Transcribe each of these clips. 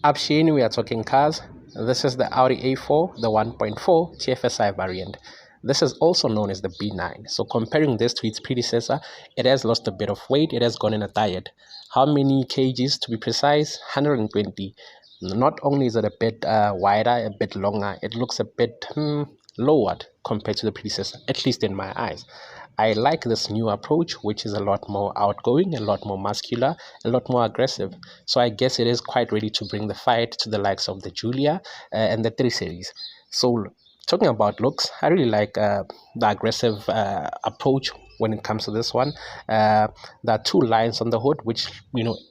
Up Shane, we are talking cars. This is the Audi A4, the 1.4 TFSI variant. This is also known as the B9. So comparing this to its predecessor, it has lost a bit of weight. It has gone in a diet. How many kgs to be precise? 120. Not only is it a bit wider, a bit longer, it looks a bit lowered compared to the predecessor, at least in my eyes. I like this new approach, which is a lot more outgoing, a lot more muscular, a lot more aggressive. So I guess it is quite ready to bring the fight to the likes of the Julia and the 3 Series. So talking about looks, I really like the aggressive approach when it comes to this one. There are two lines on the hood, which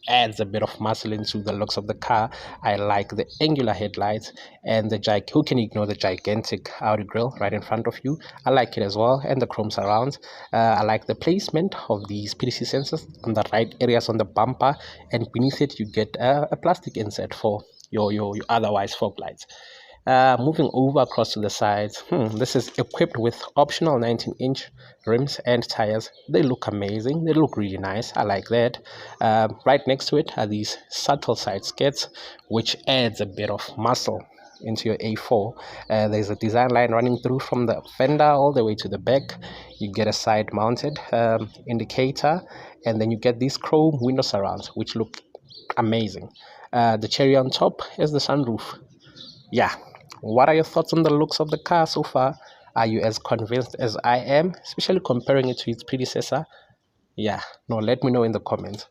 adds a bit of muscle into the looks of the car. I like the angular headlights and the who can ignore the gigantic Audi grille right in front of you. I like it as well, and the chrome surrounds. I like the placement of these PDC sensors on the right areas on the bumper, and beneath it you get a plastic insert for your otherwise fog lights. Moving over across to the sides, this is equipped with optional 19-inch rims and tires. They look amazing. They look really nice. I like that. Right next to it are these subtle side skirts, which adds a bit of muscle into your A4. There's a design line running through from the fender all the way to the back. You get a side mounted indicator, and then you get these chrome window surrounds, which look amazing. The cherry on top is the sunroof. Yeah, what are your thoughts on the looks of the car so far? Are you as convinced as I am, especially comparing it to its predecessor? Yeah, no, let me know in the comments.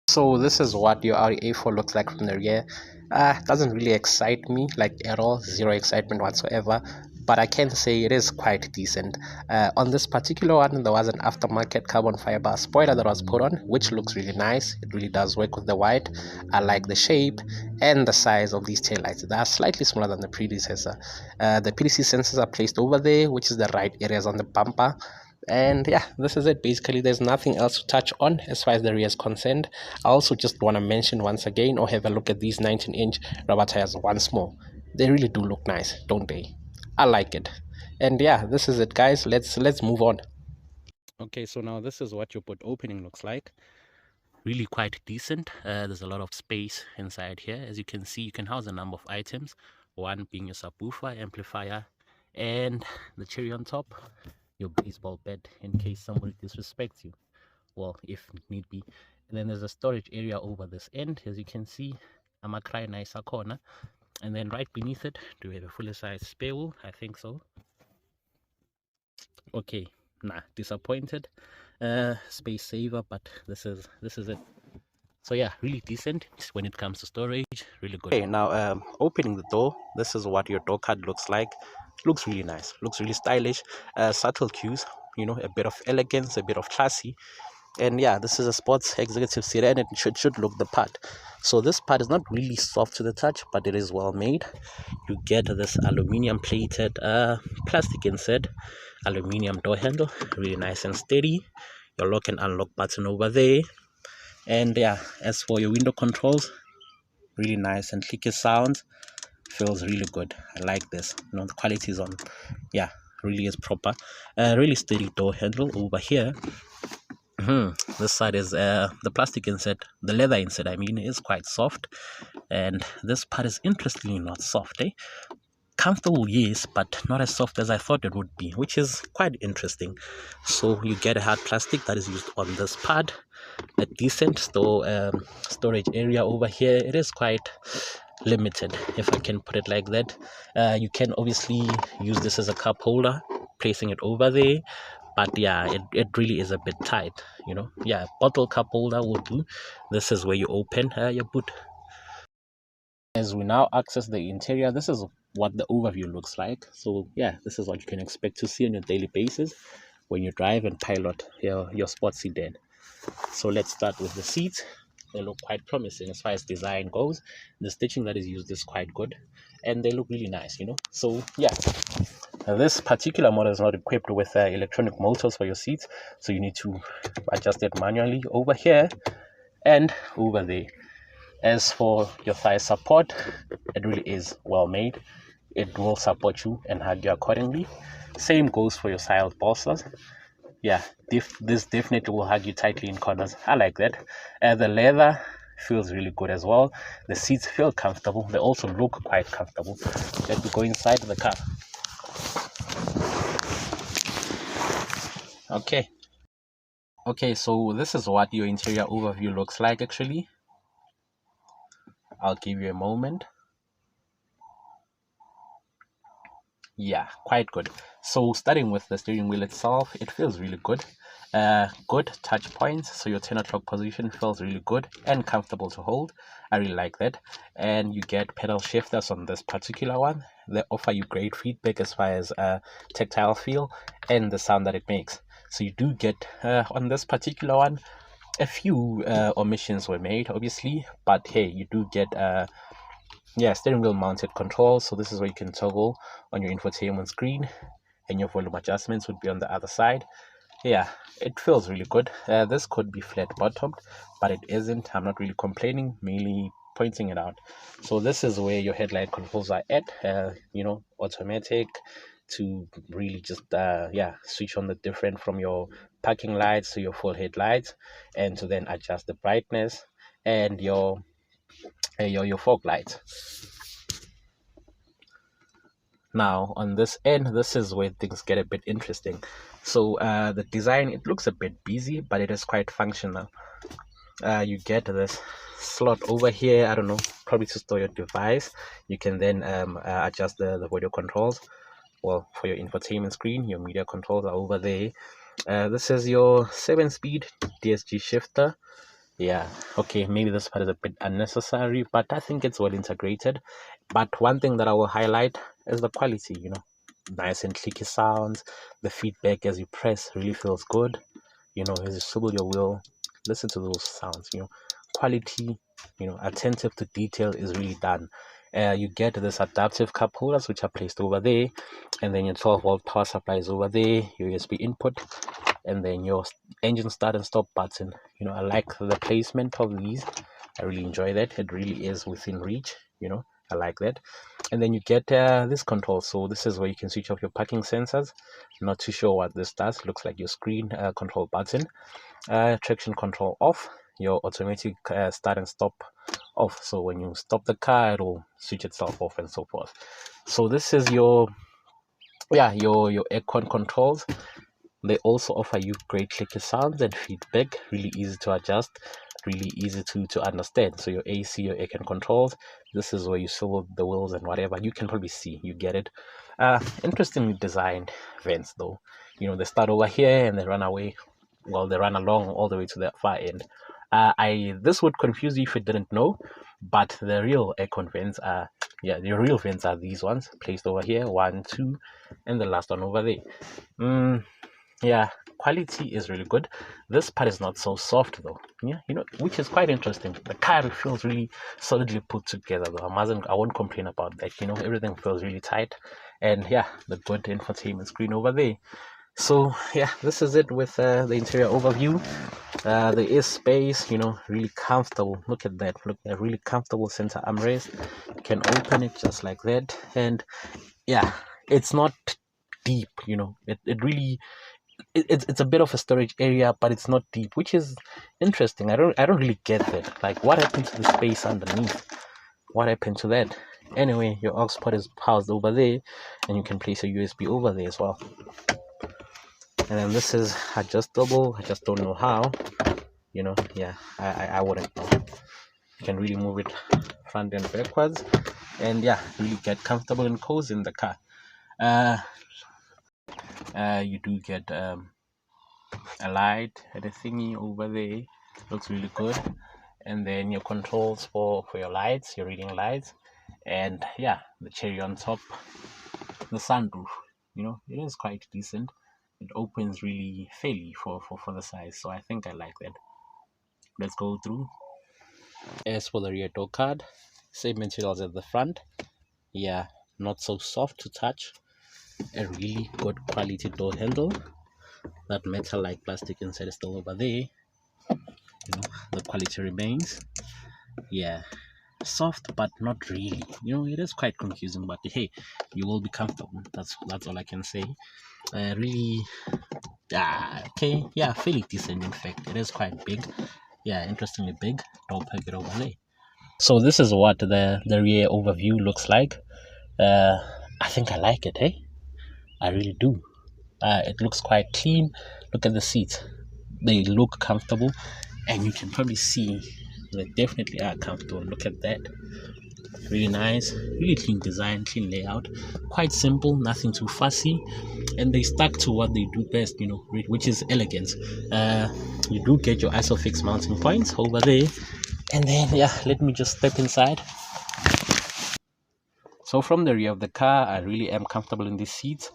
So this is what your Audi A4 looks like from the rear. Doesn't really excite me like at all, zero excitement whatsoever. But I can say it is quite decent. On this particular one, there was an aftermarket carbon fiber spoiler that was put on, which looks really nice. It really does work with the white. I like the shape and the size of these taillights. They are slightly smaller than the predecessor. The PDC sensors are placed over there, which is the right areas on the bumper. And yeah, this is it. Basically, there's nothing else to touch on as far as the rear is concerned. I also just want to mention once again, or have a look at these 19-inch rubber tires once more. They really do look nice, don't they? I like it. And yeah, this is it, guys. Let's move on. Okay, so now this is what your boot opening looks like. Really quite decent. There's a lot of space inside here. As you can see, you can house a number of items, one being your subwoofer, amplifier, and the cherry on top, your baseball bat in case somebody disrespects you, well, if need be. And then there's a storage area over this end, as you can see. I'm a cry nicer corner, and then right beneath it, do we have a fully sized spare wheel? I think so. Okay, nah, disappointed. Space saver, but this is it. So yeah, really decent when it comes to storage. Really good. Okay, now opening the door, this is what your door card looks like. Looks really nice, looks really stylish. Subtle cues, a bit of elegance, a bit of classy. And yeah, this is a sports executive sedan, and it should look the part. So this part is not really soft to the touch, but it is well made. You get this aluminium plated plastic insert, aluminium door handle, really nice and steady. Your lock and unlock button over there. And yeah, as for your window controls, really nice and clicky sound. Feels really good. I like this. The quality is on. Yeah, really is proper. Really steady door handle over here. This side is the plastic insert, the leather insert I mean, is quite soft, and this part is interestingly not soft. Comfortable, yes, but not as soft as I thought it would be, which is quite interesting. So you get a hard plastic that is used on this part. A decent storage area over here. It is quite limited, if I can put it like that. You can obviously use this as a cup holder, placing it over there, but yeah, it really is a bit tight. Yeah, bottle cup holder will do. This is where you open your boot. As we now access the interior, this is what the overview looks like. So yeah, this is what you can expect to see on a daily basis when you drive and pilot your sports sedan. So let's start with the seats. They look quite promising as far as design goes. The stitching that is used is quite good, and they look really nice. So yeah, this particular model is not equipped with electronic motors for your seats, so you need to adjust it manually over here and over there. As for your thigh support, it really is well made. It will support you and hug you accordingly. Same goes for your side bolsters. Yeah, this definitely will hug you tightly in corners. I like that. The leather feels really good as well. The seats feel comfortable. They also look quite comfortable. Let me go inside the car. Okay, so this is what your interior overview looks like actually. I'll give you a moment. Yeah, quite good. So starting with the steering wheel itself, it feels really good. Good touch points, so your 10 o'clock position feels really good and comfortable to hold. I really like that. And you get pedal shifters on this particular one. They offer you great feedback as far as tactile feel and the sound that it makes. So you do get on this particular one, a few omissions were made obviously, but hey, you do get steering wheel mounted controls. So this is where you can toggle on your infotainment screen, and your volume adjustments would be on the other side. Yeah, it feels really good. This could be flat bottomed, but it isn't. I'm not really complaining, mainly pointing it out. So this is where your headlight controls are at, automatic to really just switch on the different from your parking lights to your full headlights, and to then adjust the brightness and your fog lights. Now on this end, this is where things get a bit interesting. So the design, it looks a bit busy, but it is quite functional. You get this slot over here, I don't know, probably to store your device. You can then adjust the video controls. Well, for your infotainment screen, your media controls are over there. This is your 7-speed DSG shifter. Yeah, okay, maybe this part is a bit unnecessary, but I think it's well integrated. But one thing that I will highlight is the quality, nice and clicky sounds. The feedback as you press really feels good. As you swivel your wheel, listen to those sounds, quality, attentive to detail is really done. You get this adaptive cup holders which are placed over there, and then your 12-volt power supply is over there, your USB input, and then your engine start and stop button. I like the placement of these. I really enjoy that. It really is within reach. I like that. And then you get this control. So this is where you can switch off your parking sensors. Not too sure what this does. Looks like your screen control button. Traction control off. Your automatic start and stop off. So when you stop the car, it will switch itself off and so forth. So this is your aircon controls. They also offer you great clicky sounds and feedback, really easy to adjust, really easy to understand. So your AC, your aircon controls, this is where you swivel the wheels and whatever. You can probably see, you get it. Interestingly designed vents though. They start over here and they run away. Well, they run along all the way to the far end. This would confuse you if you didn't know, but the real aircon vents are, the real vents are these ones placed over here, 1, 2, and the last one over there. Yeah, quality is really good. This part is not so soft though. Yeah, which is quite interesting. The car feels really solidly put together though. I won't complain about that. Everything feels really tight. And yeah, the good infotainment screen over there. So yeah, this is it with the interior overview. There is space, really comfortable. Look at that. Look at a really comfortable center armrest. You can open it just like that. And yeah, it's not deep, it really it's a bit of a storage area, but it's not deep, which is interesting. I don't really get that. Like, what happened to the space underneath? What happened to that? Anyway, your aux port is housed over there, and you can place a USB over there as well. And then this is adjustable. I just don't know how. Yeah, I wouldn't know. You can really move it front and backwards, and yeah, really get comfortable and cozy in the car. You do get a light at a thingy over there. Looks really good. And then your controls for your lights, your reading lights, and yeah, the cherry on top, the sunroof. It is quite decent. It opens really fairly for the size, so I think I like that. Let's go through. As for the rear door card, same materials at the front. Yeah, not so soft to touch. A really good quality door handle. That metal like plastic inside is still over there. The quality remains. Yeah, soft but not really. It is quite confusing, but hey, you will be comfortable. That's all I can say. Really, okay, yeah, fairly decent. In fact, it is quite big. yeah, interestingly big. Don't pack it over there. So this is what the rear overview looks like. I think I like it, hey? I really do. It looks quite clean. Look at the seats. They look comfortable, and you can probably see they definitely are comfortable. Look at that. Really nice, really clean design, clean layout, quite simple, nothing too fussy, and they stuck to what they do best, you know, which is elegance. You do get your isofix mounting points over there, and then yeah, let me just step inside. So from the rear of the car, I really am comfortable in these seats.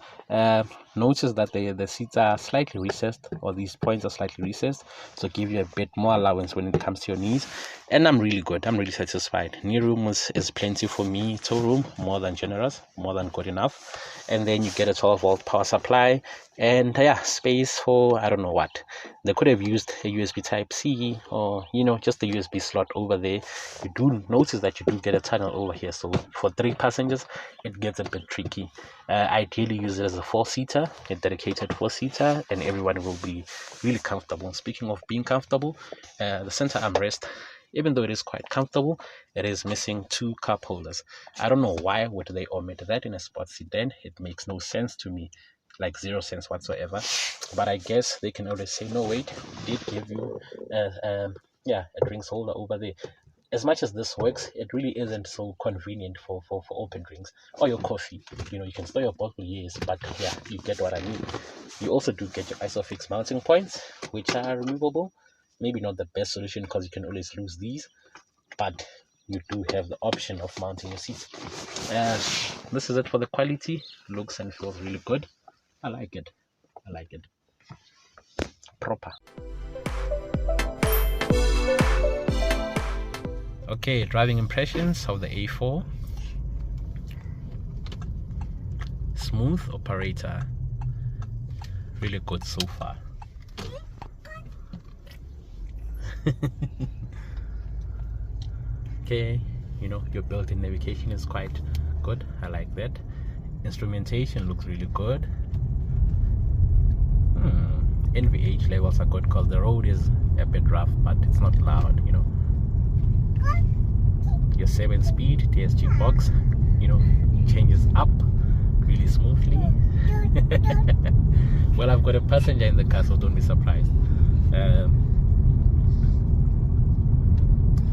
Notice that the seats are slightly recessed, or these points are slightly recessed, so give you a bit more allowance when it comes to your knees. And I'm really good. I'm really satisfied. Knee room is plenty for me. Toe room, more than generous, more than good enough. And then you get a 12-volt power supply, and yeah, space for I don't know what. They could have used a USB Type-C, or you know, just a USB slot over there. You do notice that you do get a tunnel over here, so for 3 passengers it gets a bit tricky. Ideally use it as a 4-seater, a dedicated 4-seater, and everyone will be really comfortable. Speaking of being comfortable, the center armrest, even though it is quite comfortable, it is missing 2 cup holders. I don't know why would they omit that in a sports sedan. It makes no sense to me, like 0 sense whatsoever. But I guess they can always say, no, wait, we did give you a drinks holder over there. As much as this works, it really isn't so convenient for open drinks or your coffee. You know, you can store your bottle, yes, but yeah, you get what I mean. You also do get your isofix mounting points, which are removable. Maybe not the best solution because you can always lose these, but you do have the option of mounting your seats. This is it for the quality. Looks and feels really good. I like it. I like it. Proper. Okay, driving impressions of the A4. Smooth operator. Really good so far. Okay, you know, your built-in navigation is quite good. I like that. Instrumentation looks really good. NVH levels are good because the road is a bit rough, but it's not loud, you know. Your 7-speed DSG box, you know, changes up really smoothly. Well, I've got a passenger in the car, so don't be surprised.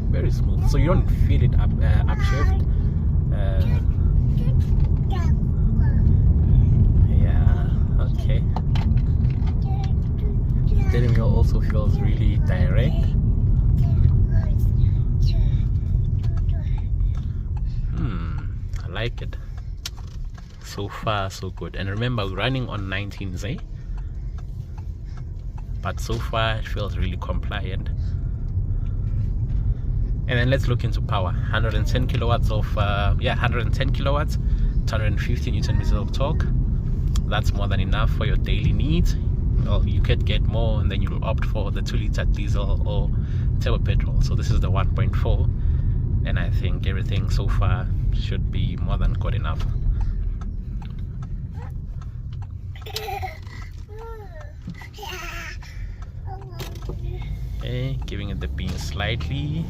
Very smooth, so you don't feel it upshift. Yeah, okay. Steering wheel also feels really direct. I like it. So far so good. And remember, we're running on 19s, eh? But so far it feels really compliant. And then let's look into power. 110 kilowatts of 110 kilowatts, 250 newton meters of torque. That's more than enough for your daily needs. Well, you could get more, and then you'll opt for the 2-liter diesel or turbo petrol. So this is the 1.4, and I think everything so far should be more than good enough. Okay, giving it the bean slightly.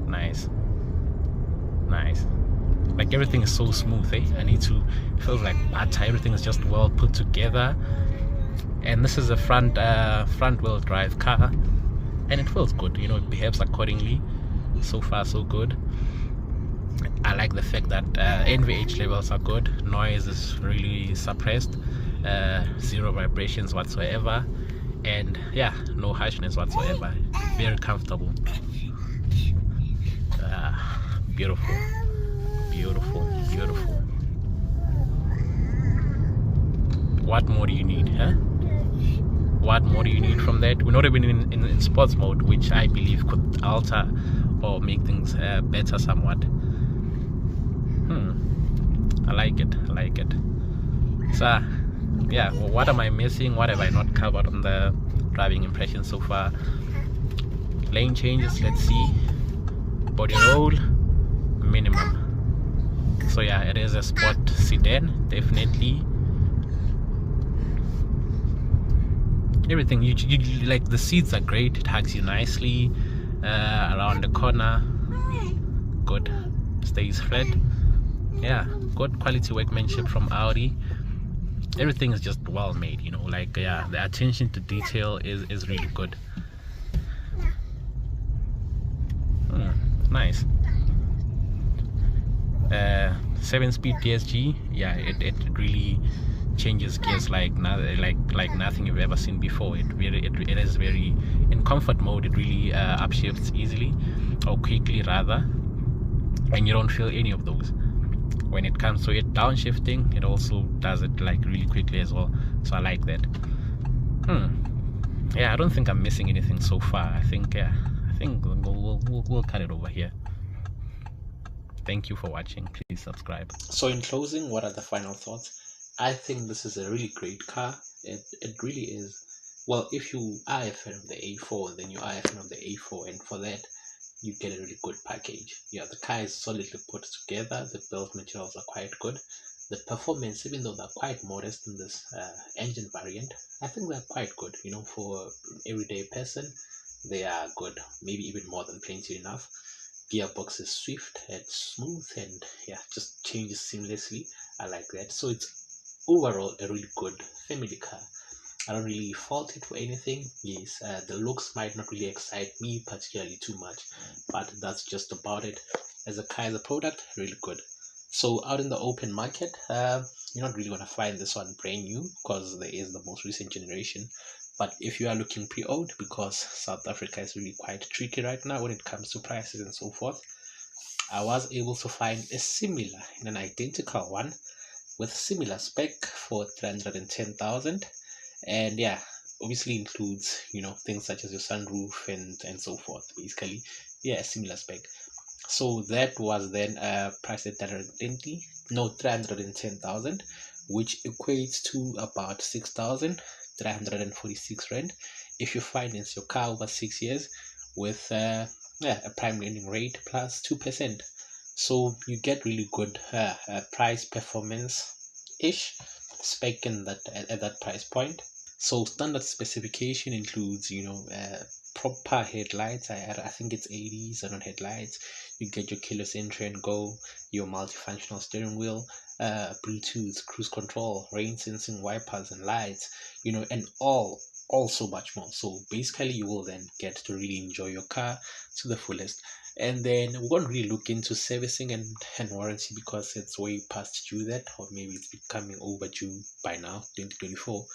Nice. Like everything is so smooth, eh? It feels like butter. Everything is just well put together. And this is a front wheel drive car, and it feels good, you know, it behaves accordingly. So far so good. I like the fact that NVH levels are good, noise is really suppressed, 0 vibrations whatsoever, and yeah, no harshness whatsoever. Very comfortable. Beautiful. What more do you need, huh? What more do you need from that? We're not even in sports mode, which I believe could alter or make things better somewhat. I like it. So yeah, well, what am I missing? What have I not covered on the driving impression so far? Lane changes, let's see. Body roll, minimum. So yeah, it is a sport sedan, definitely. everything. You like the seats are great. It hugs you nicely around the corner. Good, stays flat. Yeah, good quality workmanship from Audi. Everything is just well made, you know, like yeah, the attention to detail is really good. Nice. 7-speed DSG, yeah, it really changes gears like nothing you've ever seen before. It is very in comfort mode. It really upshifts easily or quickly rather, and you don't feel any of those. When it comes to it downshifting, it also does it like really quickly as well, so I like that. Yeah, I don't think I'm missing anything so far. I think we'll cut it over here. Thank you for watching. Please subscribe. So in closing, what are the final thoughts? I think this is a really great car. It really is. Well, if you are a fan of the A4, then you are a fan of the A4, and for that you get a really good package. Yeah, the car is solidly put together. The build materials are quite good. The performance, even though they're quite modest in this engine variant, I think they're quite good. You know, for an everyday person, they are good. Maybe even more than plenty enough. Gearbox is swift and smooth, and yeah, just changes seamlessly. I like that. So it's overall a really good family car. I don't really fault it for anything. Yes, the looks might not really excite me particularly too much, but that's just about it. As a car, as a product, really good. So out in the open market, you're not really gonna find this one brand new because there is the most recent generation. But if you are looking pre-owned, because South Africa is really quite tricky right now when it comes to prices and so forth, I was able to find a similar and an identical one with similar spec for 310,000, and yeah, obviously includes, you know, things such as your sunroof and so forth. Basically, yeah, similar spec. So that was then priced at 310,000, which equates to about 6,346 rand if you finance your car over 6 years with yeah, a prime lending rate plus 2%. So you get really good price performance ish spec in that at that price point. So standard specification includes, you know, proper headlights. I think it's 80s on headlights. You get your keyless entry and go, your multifunctional steering wheel, Bluetooth, cruise control, rain sensing wipers and lights, you know, and all so much more. So basically you will then get to really enjoy your car to the fullest. And then we won't really look into servicing and warranty because it's way past due that, or maybe it's becoming overdue by now, 2024.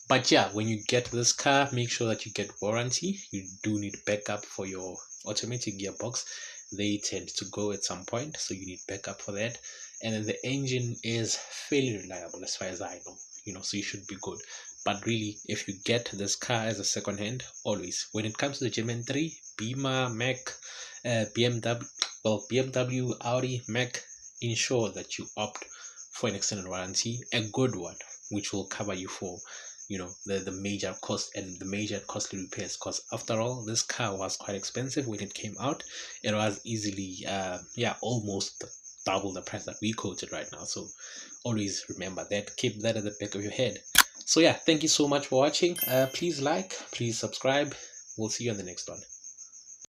But yeah, when you get this car, make sure that you get warranty. You do need backup for your automatic gearbox. They tend to go at some point, so you need backup for that. And then the engine is fairly reliable as far as I know, you know, so you should be good. But really, if you get this car as a second hand, always, when it comes to the German 3, Beamer, Mac, BMW, Audi, Mac, ensure that you opt for an extended warranty, a good one, which will cover you for, you know, the major cost and the major costly repairs, because after all, this car was quite expensive when it came out. It was easily yeah, almost double the price that we quoted right now. So always remember that, keep that at the back of your head. So yeah, thank you so much for watching. Please like, please subscribe. We'll see you on the next one.